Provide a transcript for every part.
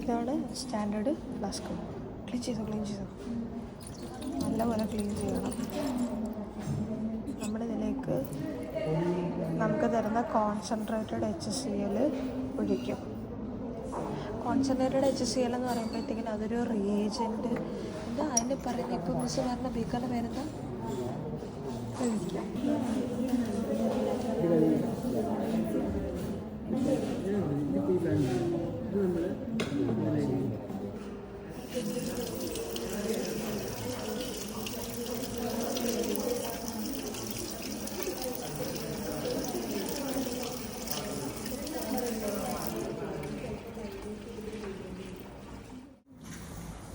ഇതാണ് standard flask. Clean ചെയ്തോ നല്ലപോലെ ക്ലീൻ ചെയ്യണം. നമ്മളിതിലേക്ക് നമുക്ക് തരുന്ന കോൺസെൻട്രേറ്റഡ് HCl ഒഴിക്കും. കോൺസെൻട്രേറ്റഡ് HCl എന്ന് പറയുമ്പോഴത്തേക്കിനും അതൊരു റിയേജൻറ്റ്. എന്താ അതിന് പറയുന്നത്? ഇപ്പോൾ മിസ് പറഞ്ഞ ബീക്കറിൻ്റെ പേരെന്താ?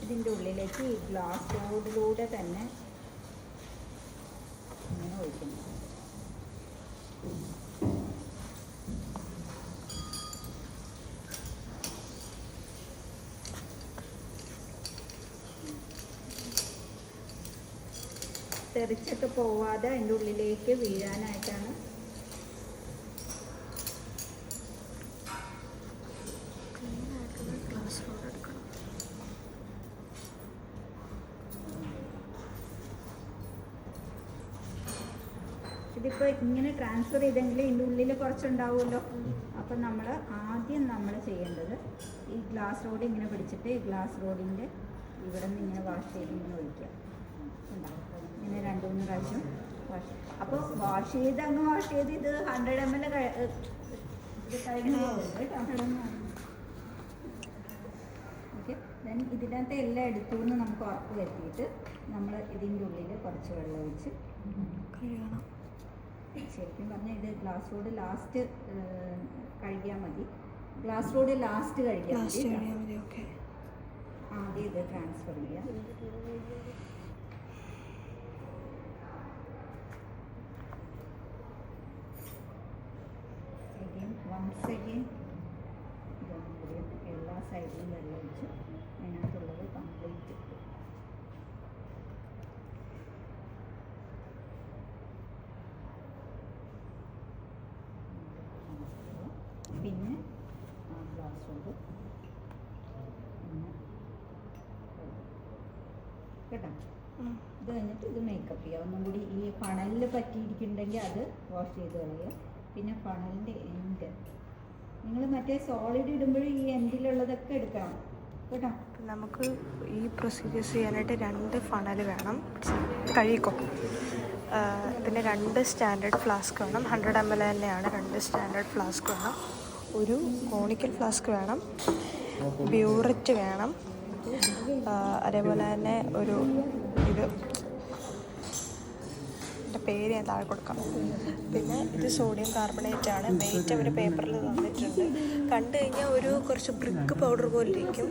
ഇതിൻ്റെ ഉള്ളിലേക്ക് ഈ ഗ്ലാസ് റോഡിലൂടെ തന്നെ ഇങ്ങനെ ഒഴിക്കുന്നു. തെറിച്ചൊക്കെ പോവാതെ അതിൻ്റെ ഉള്ളിലേക്ക് വീഴാനായിട്ടാണ്. ഇതിപ്പോൾ ഇങ്ങനെ ട്രാൻസ്ഫർ ചെയ്തെങ്കിൽ ഇതിൻ്റെ ഉള്ളിൽ കുറച്ചുണ്ടാവുമല്ലോ. അപ്പം ആദ്യം നമ്മൾ ചെയ്യേണ്ടത് ഈ ഗ്ലാസ് റോഡ് ഇങ്ങനെ പിടിച്ചിട്ട് ഈ ഗ്ലാസ് റോഡിൻ്റെ ഇവിടെ നിന്ന് ഇങ്ങനെ വാഷ് ചെയ്ത് ഇങ്ങനെ ഒഴിക്കുക. ഉണ്ടാവും ഇങ്ങനെ 2-3 പ്രാവശ്യം വാഷ്. അപ്പോൾ വാഷ് ചെയ്ത് ഇത് 100 ml കഴിഞ്ഞ് പോകും കേട്ടോ. ഓക്കെ. ദെൻ ഇതിനകത്ത് എല്ലാം എടുത്തു എന്ന് നമുക്ക് ഉറപ്പ് വരുത്തിയിട്ട് നമ്മൾ ഇതിൻ്റെ ഉള്ളിൽ കുറച്ച് വെള്ളം ഒഴിച്ച് കഴുകണം. ശരിക്കും പറഞ്ഞാൽ ഇത് ഗ്ലാസ് റോഡ് ലാസ്റ്റ് കഴുകിയാൽ മതി. ഗ്ലാസ് റോഡ് ലാസ്റ്റ് കഴുകിയാൽ മതി. ഓക്കെ. ആദ്യം ഇത് ട്രാൻസ്ഫർ ചെയ്യാം. വൺസ് അഗെയിൻ എല്ലാ സൈഡിലും വെള്ളം ഒഴിച്ച് അതിനകത്തുള്ളത് കംപ്ലീറ്റ് പിന്നെ ഗ്ലാസ് കൊണ്ട് കേട്ടോ. ഇത് കഴിഞ്ഞിട്ട് ഇത് മേക്കപ്പ് ചെയ്യുക. ഒന്നും കൂടി ഈ ഫണലിൽ പറ്റിയിരിക്കുന്നുണ്ടെങ്കിൽ അത് വാഷ് ചെയ്ത് കളയുക. പിന്നെ ഫണലിൻ്റെ എൻഡ് നിങ്ങൾ മറ്റേ സോളിഡ് ഇടുമ്പോഴും ഈ എൻഡിലുള്ളതൊക്കെ എടുക്കണം കേട്ടോ. നമുക്ക് ഈ പ്രൊസീജിയേഴ്സ് ചെയ്യാനായിട്ട് 2 ഫണൽ വേണം. കഴുകിക്കോ. പിന്നെ 2 സ്റ്റാൻഡേർഡ് ഫ്ലാസ്ക് വേണം. 100 ml തന്നെയാണ്. 2 സ്റ്റാൻഡേർഡ് ഫ്ലാസ്ക് വേണം. ഒരു കോണിക്കൽ ഫ്ലാസ്ക് വേണം. ബ്യൂററ്റ് വേണം. അതേപോലെ തന്നെ ഒരു ഇതിൻ്റെ പേര് ഞാൻ താഴെ കൊടുക്കാം. പിന്നെ ഇത് സോഡിയം കാർബണേറ്റ് ആണ്. വെയിറ്റ് അവർ പേപ്പറിൽ തന്നിട്ടുണ്ട്. കണ്ടു കഴിഞ്ഞാൽ കുറച്ച് ബ്രിക്ക് പൗഡർ പോലെ ഇരിക്കും.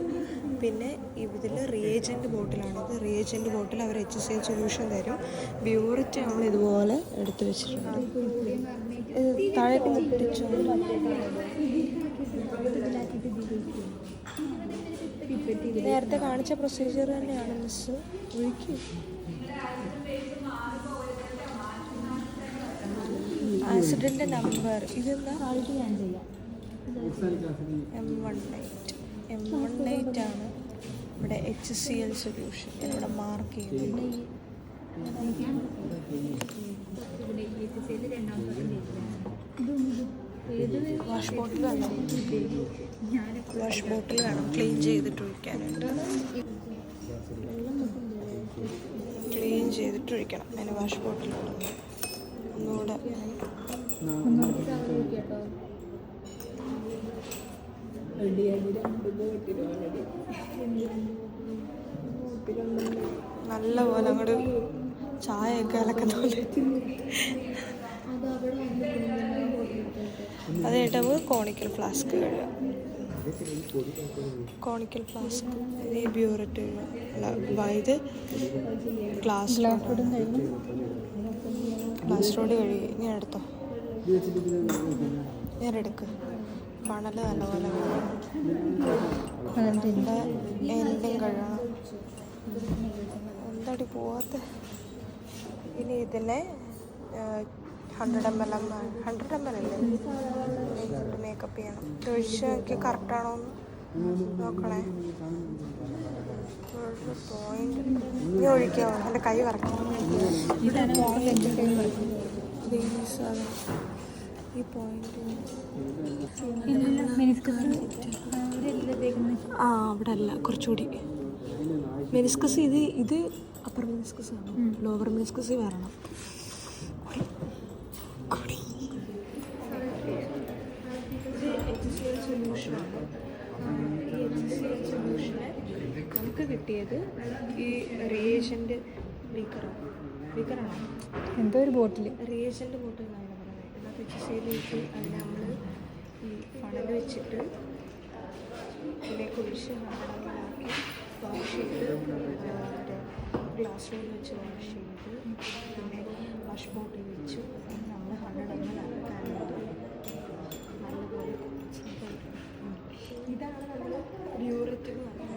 പിന്നെ ഇതിൽ റിയേജൻറ്റ് ബോട്ടിലാണിത്. റിയേജൻറ്റ് ബോട്ടിൽ അവർ HCl സൊല്യൂഷൻ തരും. ബ്യൂററ്റ് നമ്മൾ ഇതുപോലെ എടുത്ത് വെച്ചിട്ടുണ്ട്. താഴേക്ക് മുട്ടിച്ചു. നേരത്തെ കാണിച്ച പ്രൊസീജിയർ തന്നെയാണ് മിസ്. ഒഴിക്കും. ആസിഡിൻ്റെ നമ്പർ ഇതെന്താ? M18 ആണ് ഇവിടെ HCl സൊല്യൂഷൻ. ഇവിടെ മാർക്ക് ചെയ്യുന്നുണ്ട്. വാഷ് ബോട്ടിൽ വേണം ക്ലീൻ ചെയ്തിട്ട് ഒഴിക്കാനായിട്ട്. ക്ലീൻ ചെയ്തിട്ട് ഒഴിക്കണം. അതിന് വാഷ് ബോട്ടിൽ വേണം. ഒന്നുകൂടെ നല്ലപോലെ അങ്ങോട്ട് ചായയൊക്കെ ഇളക്കുന്ന പോലെ. അത് കഴിഞ്ഞിട്ട് നമുക്ക് കോണിക്കൽ ഫ്ലാസ്ക് കഴുകാം. കോണിക്കൽ ഫ്ലാസ്ക് ഈ ബ്യൂററ്റ് ഇത് ഗ്ലാസ് റോഡ് കഴുകി. ഞാൻ എടുത്തോ. ഞാനെടുക്ക്. ഫണൽ നല്ലപോലെ ഫണലിൻ്റെ എൻഡും കഴുകണം. എന്താടി പോവാത്ത. ഇനി ഇതിനെ 100 ml അല്ലേ മേക്കപ്പ് ചെയ്യണം. ഇത് ഒഴിച്ച് നോക്കി കറക്റ്റാണോ എന്ന് നോക്കണേ. പോയിന്റ് ഇനി ഒഴിക്കാവോ? എൻ്റെ കൈ വറക്കും. ഈ പോയിന്റ് ആ അവിടെ അല്ല, കുറച്ചുകൂടി മെനിസ്കസ്. ഇത് അപ്പർ മെനിസ്കസ് ആണ്. ലോവർ മെനിസ്കസ് വരണം. നമുക്ക് കിട്ടിയത് ഈ റിയേജൻ്റ് ബീക്കറാണ്. എന്തോ ഒരു ബോട്ടിൽ റിയേജൻ്റ് ബോട്ടിൽ എന്നാണ് പറയുന്നത്. എന്നാൽ HCl അതിനെ നമ്മൾ ഈ ഫണൽ വെച്ചിട്ട് ഇതിലേക്ക് ഒഴിച്ച് ഹാർഡാക്കി വാഷ് ചെയ്ത് ഗ്ലാസ് റോഡ് വെച്ച് വാഷ് ചെയ്ത് പിന്നെ വാഷ് ബോട്ടിൽ വെച്ചു. നമ്മൾ 100 ml ആക്കാനുള്ളത് നല്ലപോലെ ഇതാണ് നമ്മൾ ഡ്യൂറത്തിൽ നമ്മളിതിൽ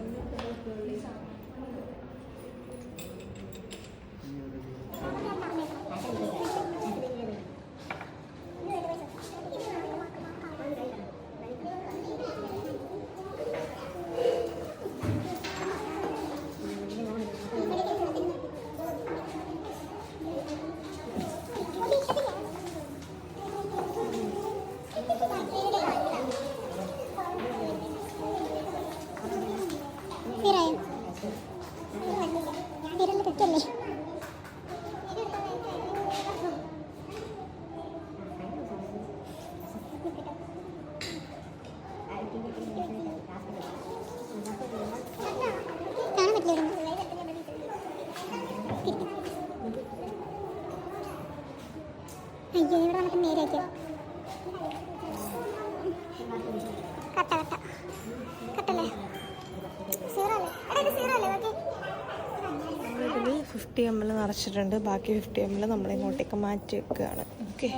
50 ml നിറച്ചിട്ടുണ്ട്. ബാക്കി 50 ml നമ്മളിങ്ങോട്ടേക്ക് മാറ്റി വെക്കുകയാണ്. ഓക്കെ,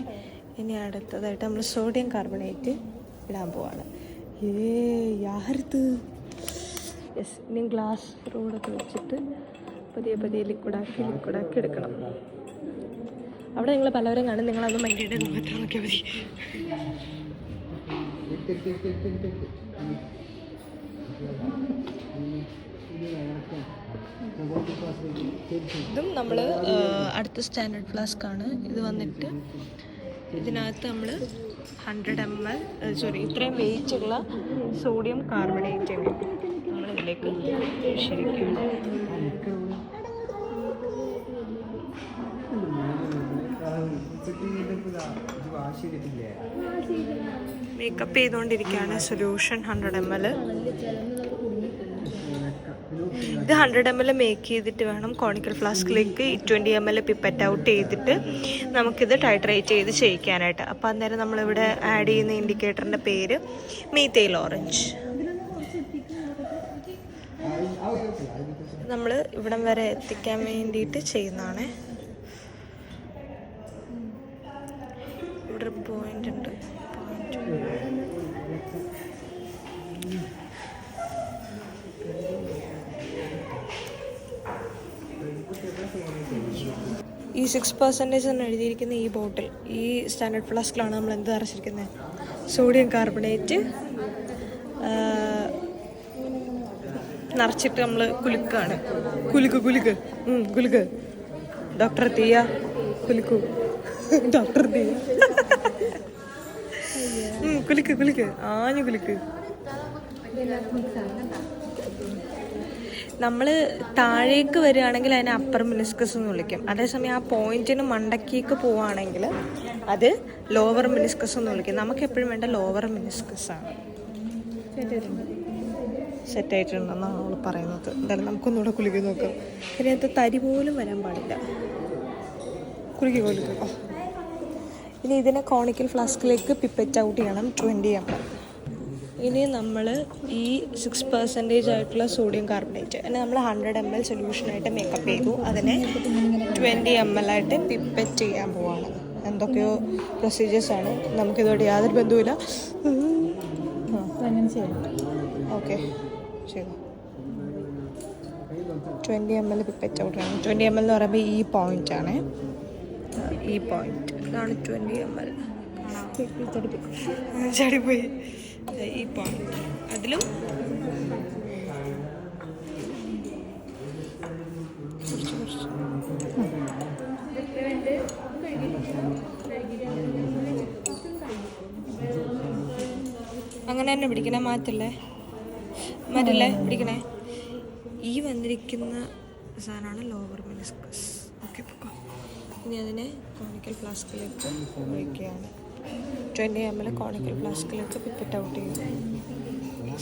ഇനി അടുത്തതായിട്ട് നമ്മൾ സോഡിയം കാർബണേറ്റ് ഇടാൻ പോവാണ്. യാഹർത്ത് യെസ്. ഇനി ഗ്ലാസ് റോഡൊക്കെ വെച്ചിട്ട് പതിയെ ലിക്വിഡാക്കി എടുക്കണം. അവിടെ നിങ്ങൾ പലവരും കാണും. നിങ്ങളത് മൈൻഡ് ചെയ്ത് നോക്കിയാൽ മതി. ഇതും നമ്മൾ അടുത്ത സ്റ്റാൻഡേർഡ് ഫ്ലാസ്ക് ആണ്. ഇത് വന്നിട്ട് ഇതിനകത്ത് നമ്മൾ 100 ml ഇത്രയും വെയിറ്റുള്ള സോഡിയം കാർബണേറ്റ് നമ്മളിതിലേക്ക് ഒഴിച്ചിരിക്കും. മേക്കപ്പ് ചെയ്തുകൊണ്ടിരിക്കുകയാണ്. Solution 100 ml. ഇത് 100 ml മേക്ക് ചെയ്തിട്ട് വേണം കോണിക്കൽ ഫ്ലാസ്കിലേക്ക് 20 ml പിപ്പറ്റ് ഔട്ട് ചെയ്തിട്ട് നമുക്കിത് ടൈട്രേറ്റ് ചെയ്ത് ചെയ്യിക്കാനായിട്ട്. അപ്പോൾ അന്നേരം നമ്മളിവിടെ ആഡ് ചെയ്യുന്ന ഇൻഡിക്കേറ്ററിൻ്റെ പേര് മീത്തൈൽ ഓറഞ്ച്. നമ്മൾ ഇവിടം വരെ എത്തിക്കാൻ വേണ്ടിയിട്ട് ചെയ്യുന്നതാണ്. ഇവിടെ പോയിന്റ് ഉണ്ട്. ഈ 6% എന്ന് എഴുതിയിരിക്കുന്ന ഈ ബോട്ടിൽ, ഈ സ്റ്റാൻഡേർഡ് ഫ്ലാസ്കിലാണ് നമ്മൾ എന്ത് നിറച്ചിരിക്കുന്നത്? സോഡിയം കാർബണേറ്റ് നിറച്ചിട്ട് നമ്മൾ കുലുക്കാണ്. കുലുക്ക് ഡോക്ടർ തീയ കുലുക്കു. ഡോക്ടർ തീയ കുലുക്ക് ആഞ്ഞു കുലുക്ക്. നമ്മൾ താഴേക്ക് വരികയാണെങ്കിൽ അതിനെ അപ്പർ മെനിസ്കസ് എന്ന് വിളിക്കും. അതേസമയം ആ പോയിന്റിന് മണ്ടക്കേക്ക് പോവുകയാണെങ്കിൽ അത് ലോവർ മെനിസ്കസ് എന്ന് വിളിക്കും. നമുക്ക് എപ്പോഴും വേണ്ട ലോവർ മെനിസ്കസ് ആണ്. സെറ്റായിട്ടുണ്ടെന്നാണ് നമ്മൾ പറയുന്നത്. എന്തായാലും നമുക്കൊന്നുകൂടെ കുലുക്കി നോക്കാം. ഇതിനകത്ത് തരി പോലും വരാൻ പാടില്ല. കുലുക്കുക. ഇനി ഇതിനെ കോണിക്കൽ ഫ്ലാസ്കിലേക്ക് പിപ്പറ്റ് ഔട്ട് ചെയ്യണം 20 ml. ഇനി നമ്മൾ ഈ 6% ആയിട്ടുള്ള സോഡിയം കാർബണേറ്റ് അതിനെ നമ്മൾ 100 ml സൊല്യൂഷനായിട്ട് മേക്കപ്പ് ചെയ്തു. അതിനെ 20 ml ആയിട്ട് പിപ്പറ്റ് ചെയ്യാൻ പോവാണ്. എന്തൊക്കെയോ പ്രൊസീജിയേഴ്സാണ്. നമുക്കിതോടെ യാതൊരു ബന്ധവുമില്ല. ഓക്കെ ശരി. 20 ml പിപ്പറ്റ് ഔട്ട് ആണ്. 20 ml എന്ന് പറയുമ്പോൾ ഈ പോയിൻ്റാണ്. ഈ പോയിന്റ് ഇതാണ് 20 ml. ചടിപ്പോയി. ഈ പോയിന്റ് അതിലും കുറച്ച് കുറച്ച് അങ്ങനെ തന്നെ പിടിക്കണേ, മാറ്റല്ലേ പിടിക്കണേ. ഈ വന്നിരിക്കുന്ന സാധനമാണ് ലോവർ മെനിസ്കസ്. ഓക്കെ, പൊക്കോ. ഇനി അതിനെ കോണിക്കൽ ഫ്ലാസ്കിലേക്ക് ഒഴിക്കുകയാണ്. 20 ml കോണിക്കൽ ഫ്ലാസ്കിലേക്ക് പിപ്പിറ്റ് ഔട്ട് ചെയ്യും.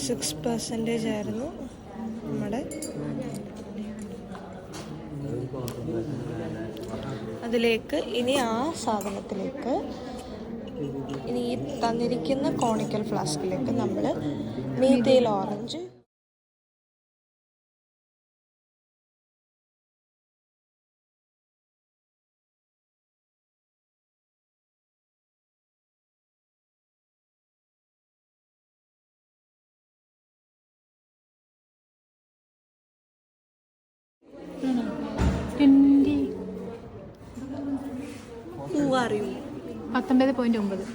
6% ആയിരുന്നു നമ്മുടെ. അതിലേക്ക് ഇനി ആ സാധനത്തിലേക്ക് ഇനി ഈ തന്നിരിക്കുന്ന കോണിക്കൽ ഫ്ലാസ്കിലേക്ക് നമ്മൾ മീഥൈൽ ഓറഞ്ച് അറിയൂ 19.9